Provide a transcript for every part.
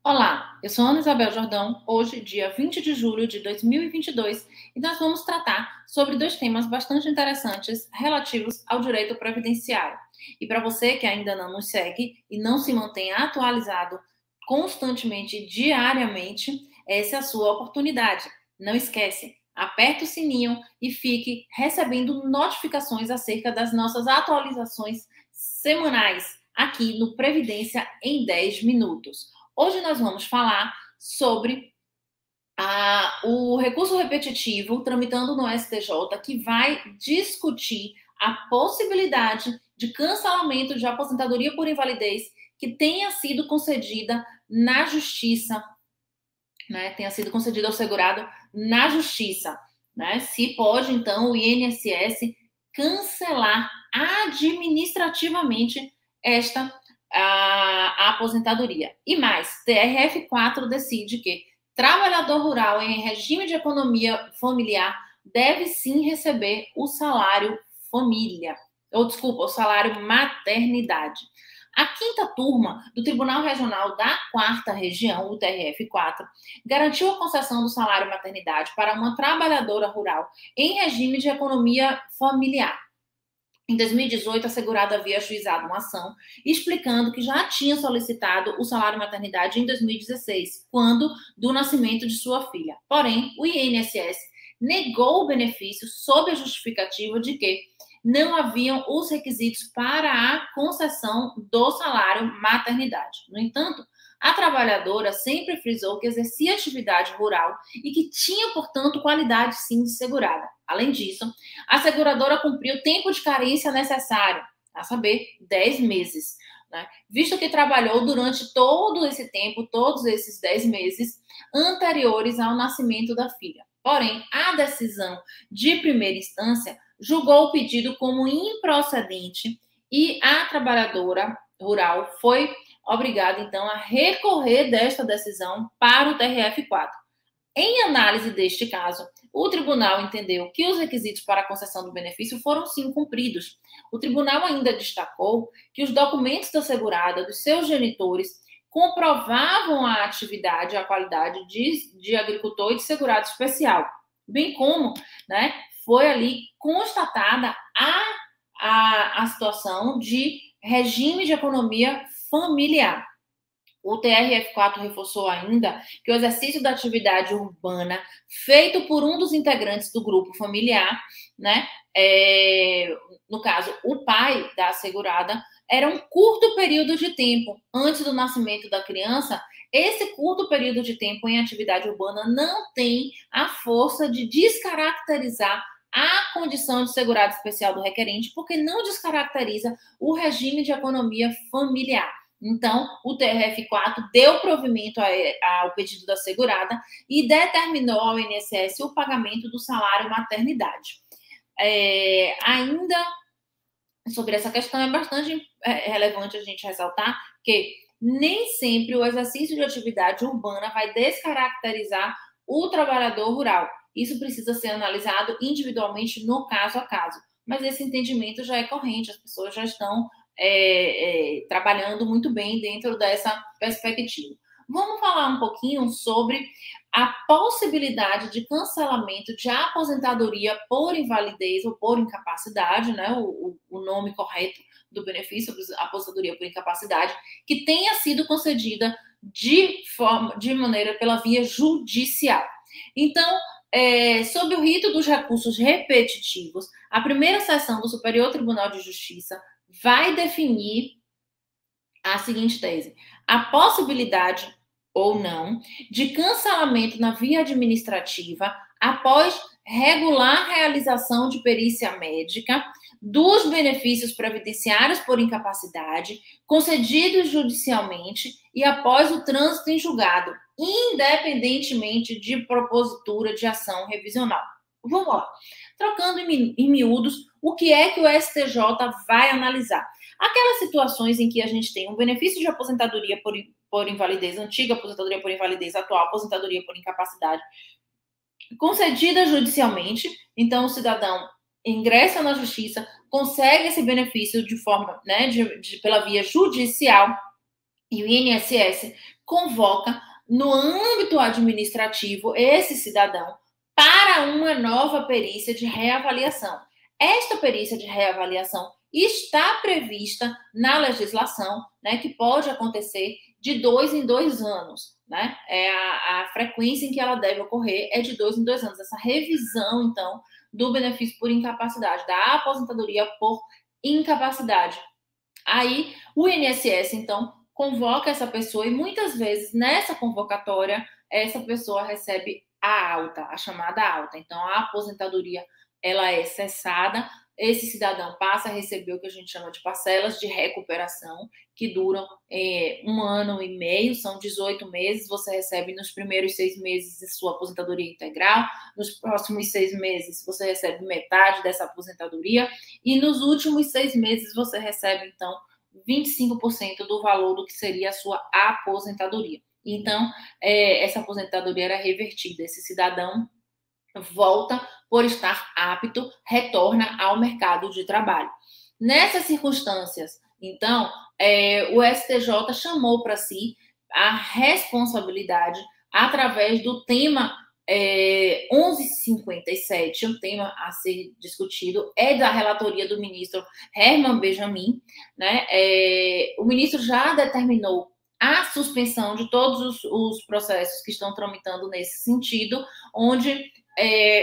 Olá, eu sou Ana Isabel Jordão, hoje, dia 20 de julho de 2022, e nós vamos tratar sobre dois temas bastante interessantes relativos ao direito previdenciário. E para você que ainda não nos segue e não se mantém atualizado constantemente, diariamente, essa é a sua oportunidade. Não esquece, aperte o sininho e fique recebendo notificações acerca das nossas atualizações semanais aqui no Previdência em 10 minutos. Hoje nós vamos falar sobre o recurso repetitivo tramitando no STJ, que vai discutir a possibilidade de cancelamento de aposentadoria por invalidez que tenha sido concedida na justiça, né? Tenha sido concedida ao segurado na justiça, né? Se pode, então, o INSS cancelar administrativamente esta a aposentadoria. E mais, TRF4 decide que trabalhador rural em regime de economia familiar deve sim receber o salário família, ou desculpa, o salário maternidade. A quinta turma do Tribunal Regional da Quarta Região, o TRF4, garantiu a concessão do salário maternidade para uma trabalhadora rural em regime de economia familiar. Em 2018, a segurada havia ajuizado uma ação explicando que já tinha solicitado o salário maternidade em 2016, quando do nascimento de sua filha. Porém, o INSS negou o benefício sob a justificativa de que não haviam os requisitos para a concessão do salário maternidade. No entanto, a trabalhadora sempre frisou que exercia atividade rural e que tinha, portanto, qualidade sim de segurada. Além disso, a seguradora cumpriu o tempo de carência necessário, a saber, 10 meses, né? Visto que trabalhou durante todo esse tempo, todos esses 10 meses anteriores ao nascimento da filha. Porém, a decisão de primeira instância julgou o pedido como improcedente e a trabalhadora rural foi obrigada, então, a recorrer desta decisão para o TRF4. Em análise deste caso, o tribunal entendeu que os requisitos para a concessão do benefício foram sim cumpridos. O tribunal ainda destacou que os documentos da segurada, dos seus genitores, comprovavam a atividade e a qualidade de agricultor e de segurado especial, bem como, né, foi ali constatada a situação de regime de economia familiar. O TRF4 reforçou ainda que o exercício da atividade urbana feito por um dos integrantes do grupo familiar, né, no caso, o pai da assegurada, era um curto período de tempo antes do nascimento da criança. Esse curto período de tempo em atividade urbana não tem a força de descaracterizar a condição de segurado especial do requerente, porque não descaracteriza o regime de economia familiar. Então, o TRF4 deu provimento ao pedido da segurada e determinou ao INSS o pagamento do salário maternidade. Ainda sobre essa questão, é bastante relevante a gente ressaltar que nem sempre o exercício de atividade urbana vai descaracterizar o trabalhador rural. Isso precisa ser analisado individualmente no caso a caso. Mas esse entendimento já é corrente, as pessoas já estão trabalhando muito bem dentro dessa perspectiva. Vamos falar um pouquinho sobre a possibilidade de cancelamento de aposentadoria por invalidez ou por incapacidade, né? O nome correto do benefício, aposentadoria por incapacidade, que tenha sido concedida de maneira pela via judicial. Então, sob o rito dos recursos repetitivos, a primeira sessão do Superior Tribunal de Justiça vai definir a seguinte tese: a possibilidade ou não de cancelamento na via administrativa após regular realização de perícia médica dos benefícios previdenciários por incapacidade concedidos judicialmente e após o trânsito em julgado, independentemente de propositura de ação revisional. Vamos lá. Trocando em miúdos, o que é que o STJ vai analisar? Aquelas situações em que a gente tem um benefício de aposentadoria por invalidez, antiga aposentadoria por invalidez, atual aposentadoria por incapacidade, concedida judicialmente, então o cidadão ingressa na justiça, consegue esse benefício de forma, né, pela via judicial, E o INSS convoca, no âmbito administrativo, esse cidadão para uma nova perícia de reavaliação. Esta perícia de reavaliação está prevista na legislação, né, que pode acontecer de 2 em 2 anos. Né? A frequência em que ela deve ocorrer é de 2 em 2 anos. Essa revisão, então, do benefício por incapacidade, da aposentadoria por incapacidade. Aí, o INSS, então, convoca essa pessoa e muitas vezes nessa convocatória essa pessoa recebe a alta, a chamada alta. Então a aposentadoria ela é cessada, esse cidadão passa a receber o que a gente chama de parcelas de recuperação, que duram 1 ano e meio, são 18 meses, você recebe nos primeiros 6 meses a sua aposentadoria integral, nos próximos 6 meses você recebe metade dessa aposentadoria, e nos últimos 6 meses você recebe, então, 25% do valor do que seria a sua aposentadoria. Então, essa aposentadoria era revertida. Esse cidadão volta por estar apto, retorna ao mercado de trabalho. Nessas circunstâncias, então, o STJ chamou para si a responsabilidade através do tema 1157, o tema a ser discutido é da relatoria do ministro Herman Benjamin, né? O ministro já determinou a suspensão de todos os processos que estão tramitando nesse sentido, onde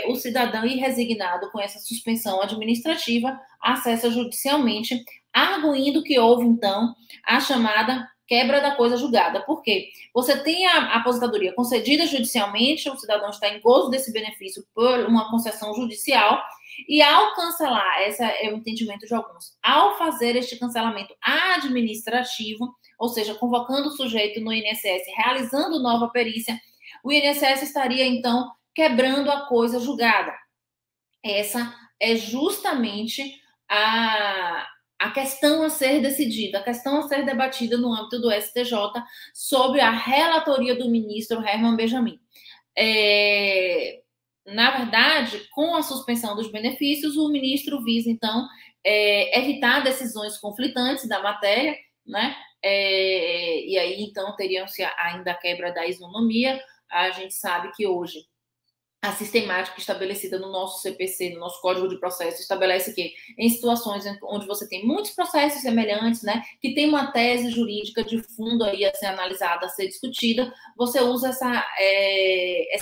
o cidadão irresignado com essa suspensão administrativa acessa judicialmente, arguindo que houve, então, a chamada quebra da coisa julgada. Por quê? Você tem a aposentadoria concedida judicialmente, o cidadão está em gozo desse benefício por uma concessão judicial, e ao cancelar, esse é o entendimento de alguns, ao fazer este cancelamento administrativo, ou seja, convocando o sujeito no INSS, realizando nova perícia, o INSS estaria, então, quebrando a coisa julgada. Essa é justamente a questão a ser decidida, a questão a ser debatida no âmbito do STJ sobre a relatoria do ministro Herman Benjamin. Na verdade, com a suspensão dos benefícios, o ministro visa, então, evitar decisões conflitantes da matéria, né? E aí, então, teriam-se ainda a quebra da isonomia. A gente sabe que hoje a sistemática estabelecida no nosso CPC, no nosso Código de Processo, estabelece que em situações onde você tem muitos processos semelhantes, né, que tem uma tese jurídica de fundo aí a ser analisada, a ser discutida, você usa essa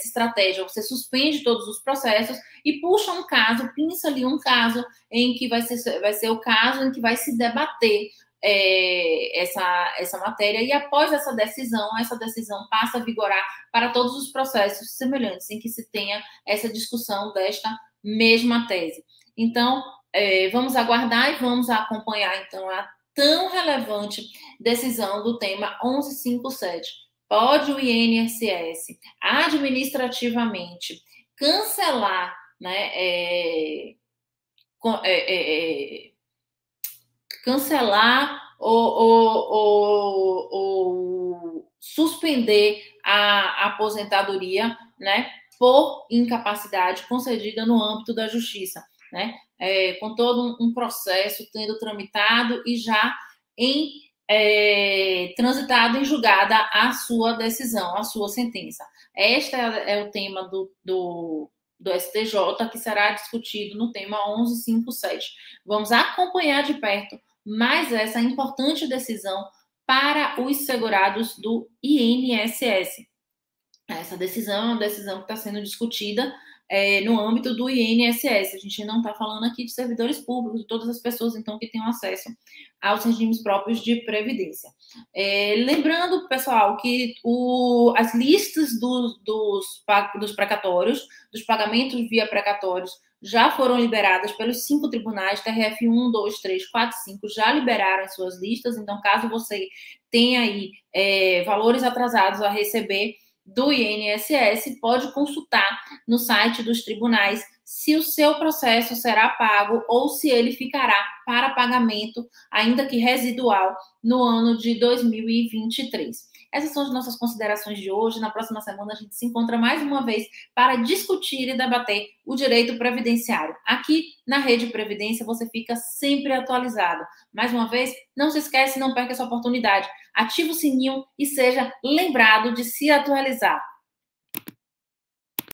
estratégia, você suspende todos os processos e puxa um caso, pinça ali um caso em que vai ser o caso em que vai se debater essa matéria, e após essa decisão passa a vigorar para todos os processos semelhantes em que se tenha essa discussão desta mesma tese. Então, vamos aguardar e vamos acompanhar, então, a tão relevante decisão do tema 1157. Pode o INSS administrativamente cancelar, né, cancelar ou suspender a aposentadoria, né, por incapacidade concedida no âmbito da justiça, né, com todo um processo tendo tramitado e já transitado em julgada a sua decisão, a sua sentença. Este é o tema do STJ, que será discutido no tema 1157. Vamos acompanhar de perto mais essa importante decisão para os segurados do INSS. Essa decisão é uma decisão que está sendo discutida no âmbito do INSS. A gente não está falando aqui de servidores públicos, de todas as pessoas, então, que tenham acesso aos regimes próprios de previdência. Lembrando, pessoal, que as listas dos precatórios, dos pagamentos via precatórios, já foram liberadas pelos 5 tribunais, TRF 1, 2, 3, 4, 5, já liberaram as suas listas, então, caso você tenha aí valores atrasados a receber do INSS, pode consultar no site dos tribunais se o seu processo será pago ou se ele ficará para pagamento, ainda que residual, no ano de 2023. Essas são as nossas considerações de hoje. Na próxima semana a gente se encontra mais uma vez para discutir e debater o direito previdenciário. Aqui na Rede Previdência você fica sempre atualizado. Mais uma vez, não se esquece, não perca essa oportunidade. Ative o sininho e seja lembrado de se atualizar.